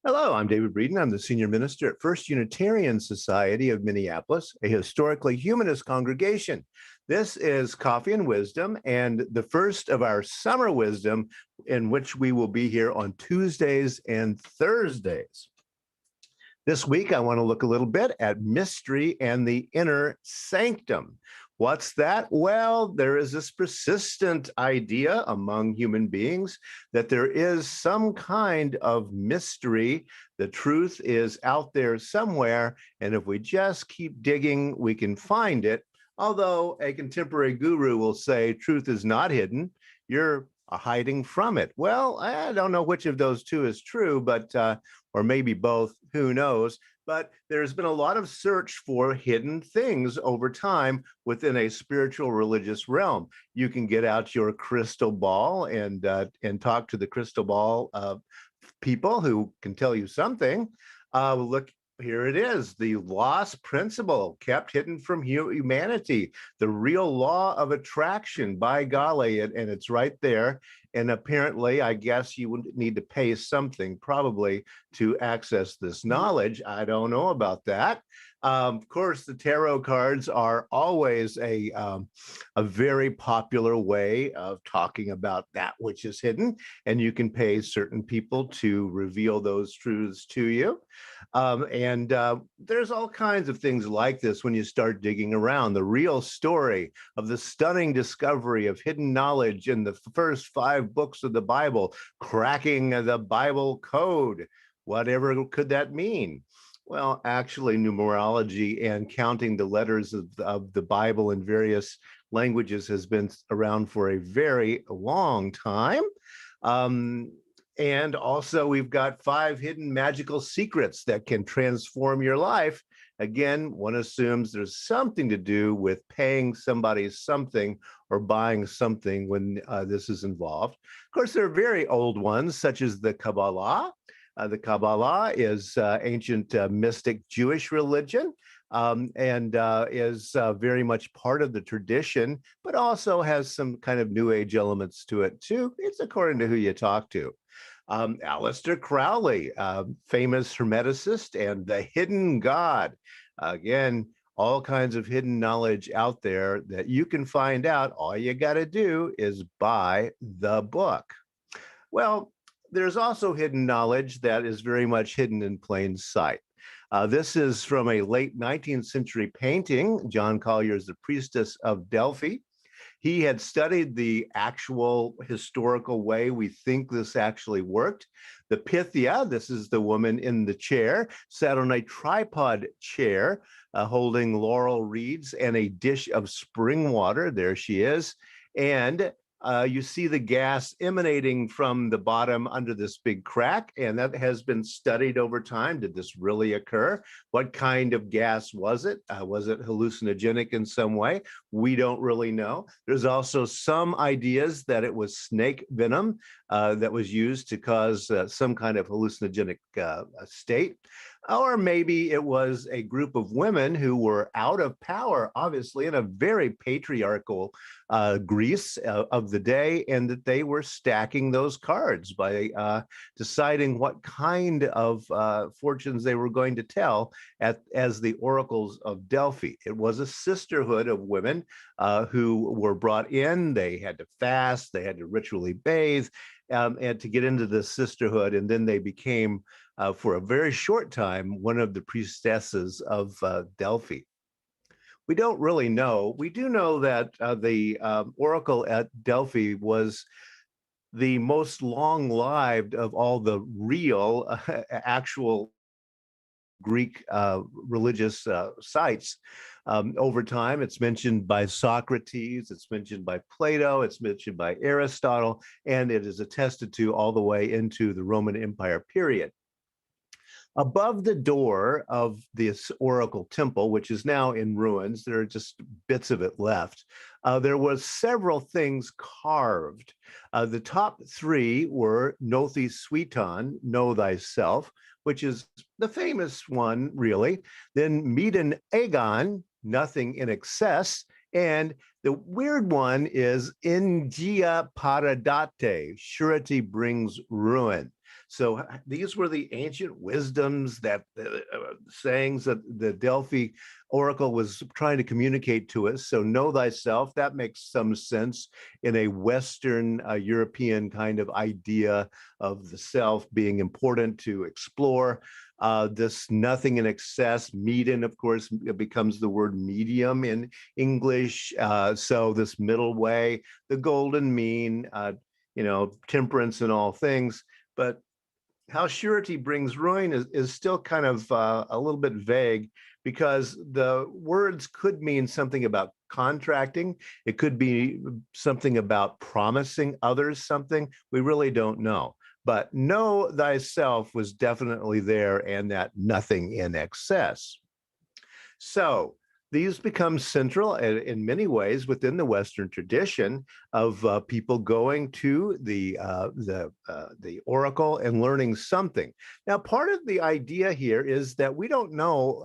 Hello, I'm David Breeden. I'm the senior minister at First Unitarian Society of Minneapolis, a historically humanist congregation. This is Coffee and Wisdom, and the first of our summer wisdom, in which we will be here on Tuesdays and Thursdays. This week, I want to look a little bit at mystery and the inner sanctum. What's that? Well, there is this persistent idea among human beings that there is some kind of mystery. The truth is out there somewhere, and if we just keep digging, we can find it. Although a contemporary guru will say truth is not hidden, you're hiding from it. Well, I don't know which of those two is true, but or maybe both, who knows? But there's been a lot of search for hidden things over time within a spiritual religious realm. You can get out your crystal ball and talk to the crystal ball people who can tell you something. Look, here it is, the lost principle kept hidden from humanity, the real law of attraction, by golly, and it's right there. And apparently, I guess you would need to pay something probably to access this knowledge. I don't know about that. Of course, the tarot cards are always a very popular way of talking about that which is hidden, and you can pay certain people to reveal those truths to you. And there's all kinds of things like this when you start digging around. The real story of the stunning discovery of hidden knowledge in the first 5 books of the Bible, cracking the Bible code. Whatever could that mean? Well, actually, numerology and counting the letters of the Bible in various languages has been around for a very long time. Um, and also, we've got 5 hidden magical secrets that can transform your life. Again, one assumes there's something to do with paying somebody something or buying something when this is involved. Of course, there are very old ones, such as the Kabbalah. The Kabbalah is ancient mystic Jewish religion and is very much part of the tradition, but also has some kind of New Age elements to it too. It's according to who you talk to. Aleister Crowley, famous Hermeticist and the hidden God. Again, all kinds of hidden knowledge out there that you can find out. All you got to do is buy the book. Well, there's also hidden knowledge that is very much hidden in plain sight. This is from a late 19th century painting, John Collier's The Priestess of Delphi. He had studied the actual historical way we think this actually worked. The Pythia, this is the woman in the chair, sat on a tripod chair holding laurel reeds and a dish of spring water. There she is. And you see the gas emanating from the bottom under this big crack, and that has been studied over time. Did this really occur? What kind of gas was it? Was it hallucinogenic in some way? We don't really know. There's also some ideas that it was snake venom that was used to cause some kind of hallucinogenic state. Or maybe it was a group of women who were out of power, obviously, in a very patriarchal Greece of the day, and that they were stacking those cards by deciding what kind of fortunes they were going to tell as the oracles of Delphi. It was a sisterhood of women who were brought in. They had to fast, they had to ritually bathe, and to get into the sisterhood, and then they became for a very short time, one of the priestesses of Delphi. We don't really know. We do know that the oracle at Delphi was the most long-lived of all the real, actual Greek religious sites. Over time, it's mentioned by Socrates, it's mentioned by Plato, it's mentioned by Aristotle, and it is attested to all the way into the Roman Empire period. Above the door of this oracle temple, which is now in ruins, there are just bits of it left. There was several things carved. The top 3 were Nothi Suiton, Know Thyself, which is the famous one, really. Then Medan Agon, Nothing in Excess. And the weird one is Ingia Paradate, Surety Brings Ruin. So these were the ancient wisdoms that sayings that the Delphi oracle was trying to communicate to us. So know thyself, that makes some sense in a Western European kind of idea of the self being important to explore. This nothing in excess, mean, of course, becomes the word medium in English. So this middle way, the golden mean, temperance in all things. But how surety brings ruin is still kind of a little bit vague, because the words could mean something about contracting. It could be something about promising others something. We really don't know. But know thyself was definitely there, and that nothing in excess. So these become central in many ways within the Western tradition of people going to the oracle and learning something. Now, part of the idea here is that we don't know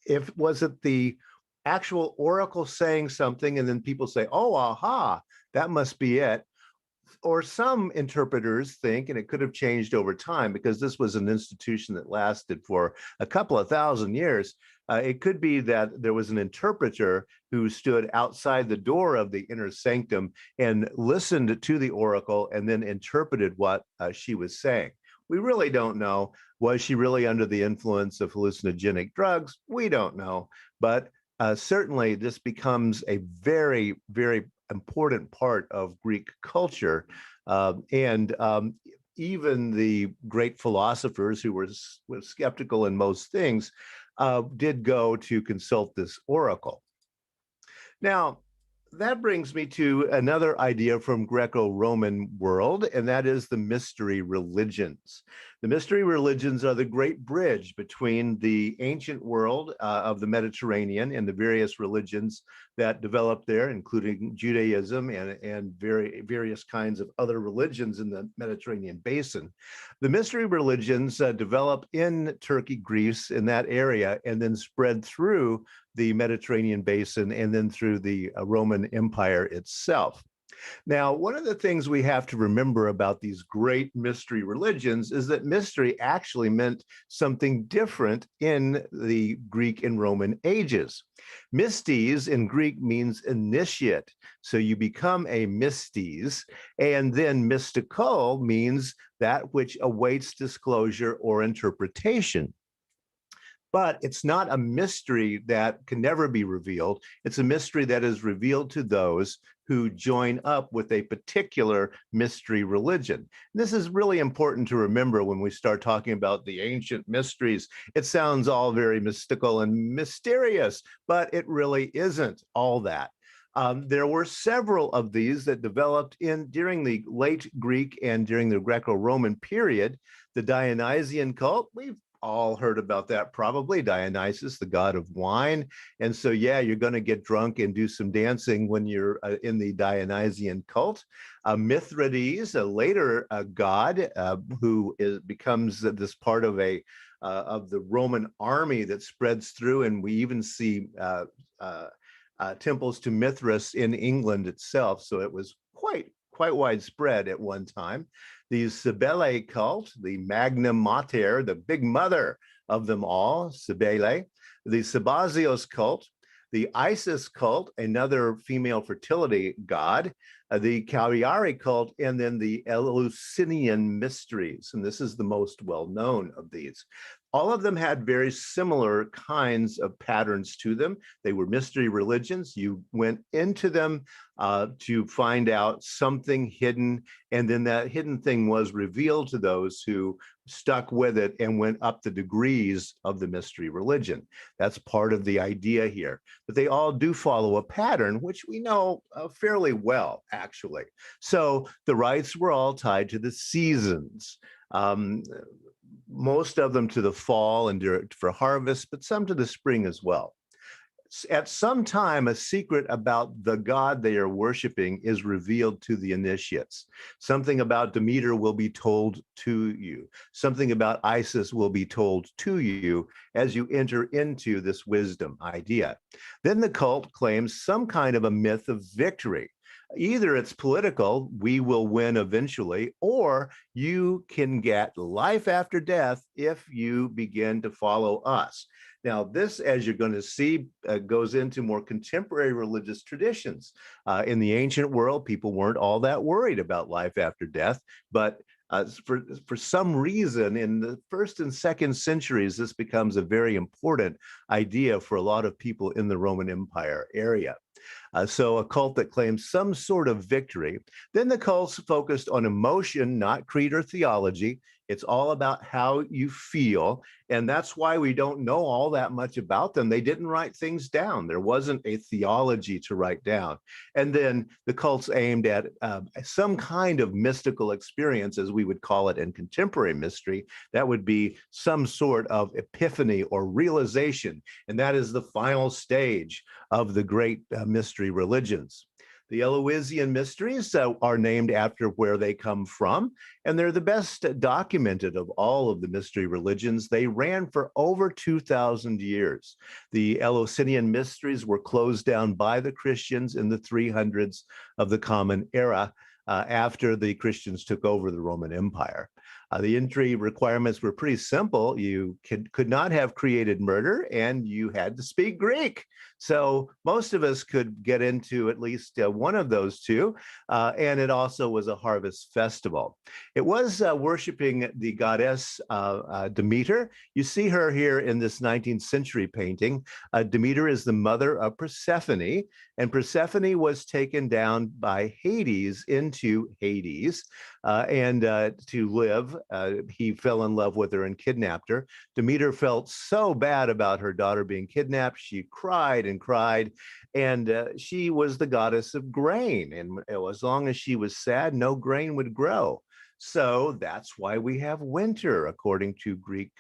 if was it the actual oracle saying something, and then people say, "Oh, aha, that must be it." Or some interpreters think, and it could have changed over time because this was an institution that lasted for a couple of thousand years. It could be that there was an interpreter who stood outside the door of the inner sanctum and listened to the oracle and then interpreted what she was saying. We really don't know. Was she really under the influence of hallucinogenic drugs? We don't know. But certainly this becomes a very, very important part of Greek culture. And even the great philosophers who were skeptical in most things did go to consult this oracle. Now, that brings me to another idea from Greco-Roman world, and that is the mystery religions. The mystery religions are the great bridge between the ancient world of the Mediterranean and the various religions that developed there, including Judaism and various kinds of other religions in the Mediterranean basin. The mystery religions developed in Turkey, Greece, in that area, and then spread through the Mediterranean basin and then through the Roman Empire itself. Now, one of the things we have to remember about these great mystery religions is that mystery actually meant something different in the Greek and Roman ages. Mystes in Greek means initiate. So you become a mystes, and then mystical means that which awaits disclosure or interpretation. But it's not a mystery that can never be revealed. It's a mystery that is revealed to those who join up with a particular mystery religion. And this is really important to remember when we start talking about the ancient mysteries. It sounds all very mystical and mysterious, but it really isn't all that. There were several of these that developed during the late Greek and during the Greco-Roman period. The Dionysian cult, we've all heard about that probably. Dionysus, the god of wine. And so, yeah, you're going to get drunk and do some dancing when you're in the Dionysian cult. Mithridates, a later god who becomes this part of the Roman army that spreads through, and we even see temples to Mithras in England itself. So it was quite widespread at one time. The Cybele cult, the Magna Mater, the big mother of them all, Cybele. The Sabazios cult, the Isis cult, another female fertility god, the Cagliari cult, and then the Eleusinian mysteries. And this is the most well-known of these. All of them had very similar kinds of patterns to them. They were mystery religions. You went into them to find out something hidden, and then that hidden thing was revealed to those who stuck with it and went up the degrees of the mystery religion. That's part of the idea here. But they all do follow a pattern, which we know fairly well, actually. So the rites were all tied to the seasons. Most of them to the fall and for harvest, but some to the spring as well. At some time, a secret about the god they are worshiping is revealed to the initiates. Something about Demeter will be told to you. Something about Isis will be told to you as you enter into this wisdom idea. Then the cult claims some kind of a myth of victory. Either it's political, we will win eventually, or you can get life after death if you begin to follow us. Now, this, as you're going to see, goes into more contemporary religious traditions. In the ancient world, people weren't all that worried about life after death, but for some reason, in the first and second centuries, this becomes a very important idea for a lot of people in the Roman Empire area. So a cult that claims some sort of victory. Then the cults focused on emotion, not creed or theology. It's all about how you feel. And that's why we don't know all that much about them. They didn't write things down. There wasn't a theology to write down. And then the cults aimed at some kind of mystical experience, as we would call it in contemporary mystery. That would be some sort of epiphany or realization. And that is the final stage of the great mystery religions. The Eleusinian mysteries are named after where they come from, and they're the best documented of all of the mystery religions. They ran for over 2,000 years. The Eleusinian mysteries were closed down by the Christians in the 300s of the Common Era after the Christians took over the Roman Empire. The entry requirements were pretty simple. You could not have created murder, and you had to speak Greek. So most of us could get into at least one of those two. And it also was a harvest festival. It was worshiping the goddess Demeter. You see her here in this 19th century painting. Demeter is the mother of Persephone, and Persephone was taken down by Hades into Hades and to live. He fell in love with her and kidnapped her. Demeter felt so bad about her daughter being kidnapped. She cried and cried, and she was the goddess of grain. And as long as she was sad, no grain would grow. So that's why we have winter, according to Greek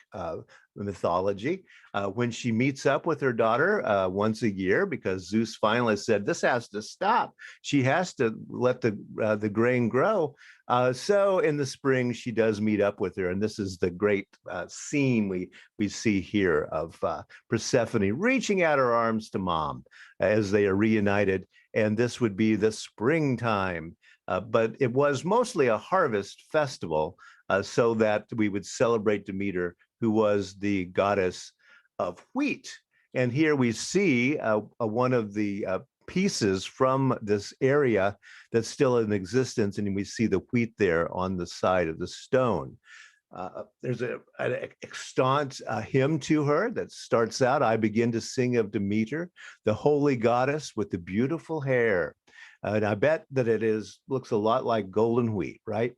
mythology. When she meets up with her daughter once a year, because Zeus finally said, this has to stop. She has to let the grain grow. So in the spring, she does meet up with her. And this is the great scene we see here of Persephone reaching out her arms to mom as they are reunited. And this would be the springtime. But it was mostly a harvest festival so that we would celebrate Demeter, who was the goddess of wheat. And here we see one of the pieces from this area that's still in existence, and we see the wheat there on the side of the stone. There's an extant hymn to her that starts out, I begin to sing of Demeter, the holy goddess with the beautiful hair. And I bet that looks a lot like golden wheat, right?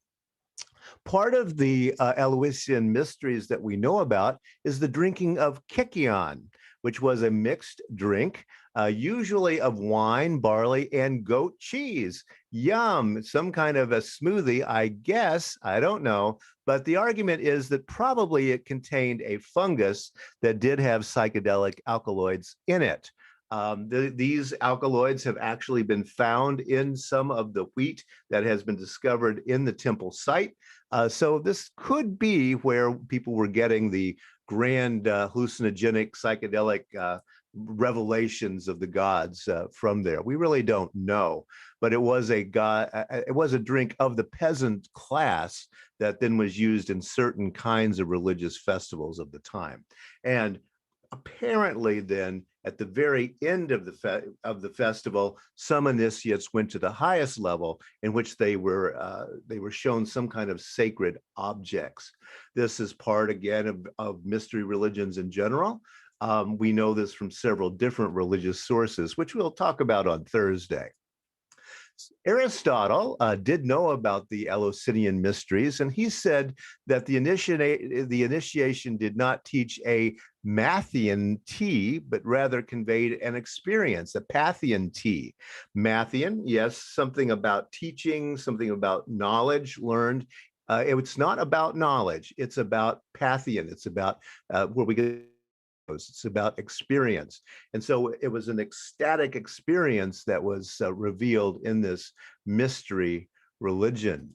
Part of the Eleusinian mysteries that we know about is the drinking of kykion, which was a mixed drink, usually of wine, barley, and goat cheese. Yum, some kind of a smoothie, I guess, I don't know. But the argument is that probably it contained a fungus that did have psychedelic alkaloids in it. These alkaloids have actually been found in some of the wheat that has been discovered in the temple site. So this could be where people were getting the grand hallucinogenic psychedelic revelations of the gods from there. We really don't know, but it was a drink of the peasant class that then was used in certain kinds of religious festivals of the time. And apparently then at the very end of the festival, some initiates went to the highest level, in which they were shown some kind of sacred objects. This is part again of mystery religions in general. We know this from several different religious sources, which we'll talk about on Thursday. Aristotle did know about the Eleusinian mysteries, and he said that the initiation did not teach a Mathian tea, but rather conveyed an experience, a Pathian tea. Mathian, yes, something about teaching, something about knowledge learned. It's not about knowledge, it's about Pathian. It's about where we get. It's about experience. And so it was an ecstatic experience that was revealed in this mystery religion.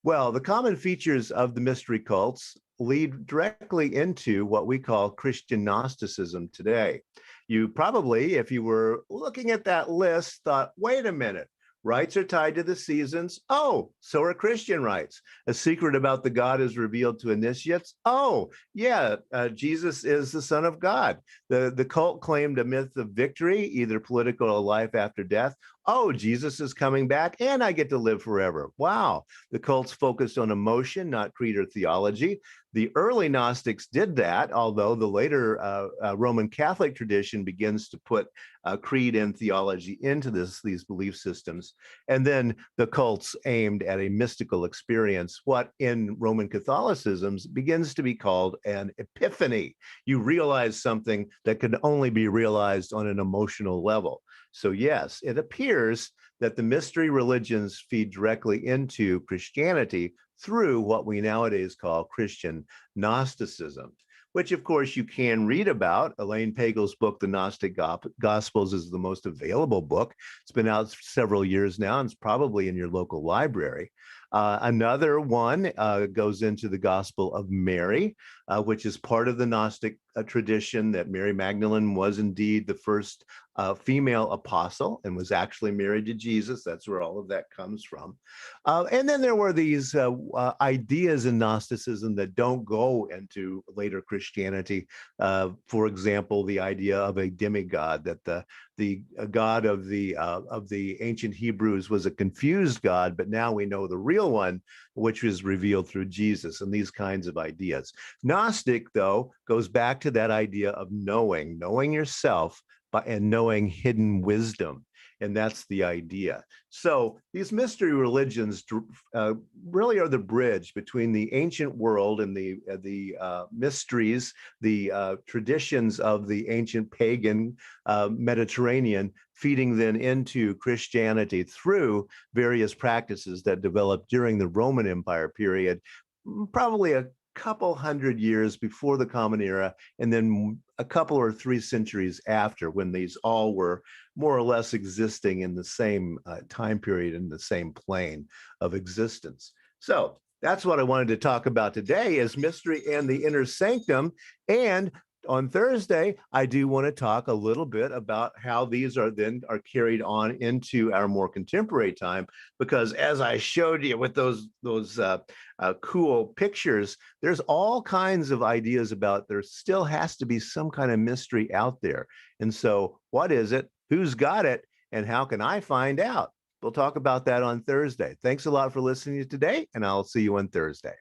Well, the common features of the mystery cults lead directly into what we call Christian Gnosticism today. You probably, if you were looking at that list, thought, wait a minute. Rites are tied to the seasons. Oh, so are Christian rites. A secret about the God is revealed to initiates. Oh, yeah, Jesus is the Son of God. The cult claimed a myth of victory, either political or life after death. Oh, Jesus is coming back and I get to live forever. Wow. The cults focused on emotion, not creed or theology. The early Gnostics did that, although the later Roman Catholic tradition begins to put creed and theology into these belief systems. And then the cults aimed at a mystical experience, what in Roman Catholicism begins to be called an epiphany. You realize something that can only be realized on an emotional level. So yes, it appears that the mystery religions feed directly into Christianity through what we nowadays call Christian Gnosticism, which of course you can read about. Elaine Pagel's book, The Gnostic Gospels, is the most available book. It's been out several years now, and it's probably in your local library. Another one goes into the Gospel of Mary, which is part of the Gnostic tradition, that Mary Magdalene was indeed the first female apostle and was actually married to Jesus. That's where all of that comes from. And then there were these ideas in Gnosticism that don't go into later Christianity. For example, the idea of a demigod, that the God of the ancient Hebrews was a confused God, but now we know the real one, which was revealed through Jesus, and these kinds of ideas. Gnostic, though, goes back to that idea of knowing yourself and knowing hidden wisdom. And that's the idea. So these mystery religions really are the bridge between the ancient world and the mysteries, the traditions of the ancient pagan Mediterranean, feeding then into Christianity through various practices that developed during the Roman Empire period, probably a couple hundred years before the Common Era, and then a couple or 3 centuries after, when these all were more or less existing in the same time period, in the same plane of existence. So that's what I wanted to talk about today, is mystery and the inner sanctum. And on Thursday, I do want to talk a little bit about how these are carried on into our more contemporary time, because as I showed you with those cool pictures, there's all kinds of ideas about there still has to be some kind of mystery out there. And so what is it? Who's got it? And how can I find out? We'll talk about that on Thursday. Thanks a lot for listening today, and I'll see you on Thursday.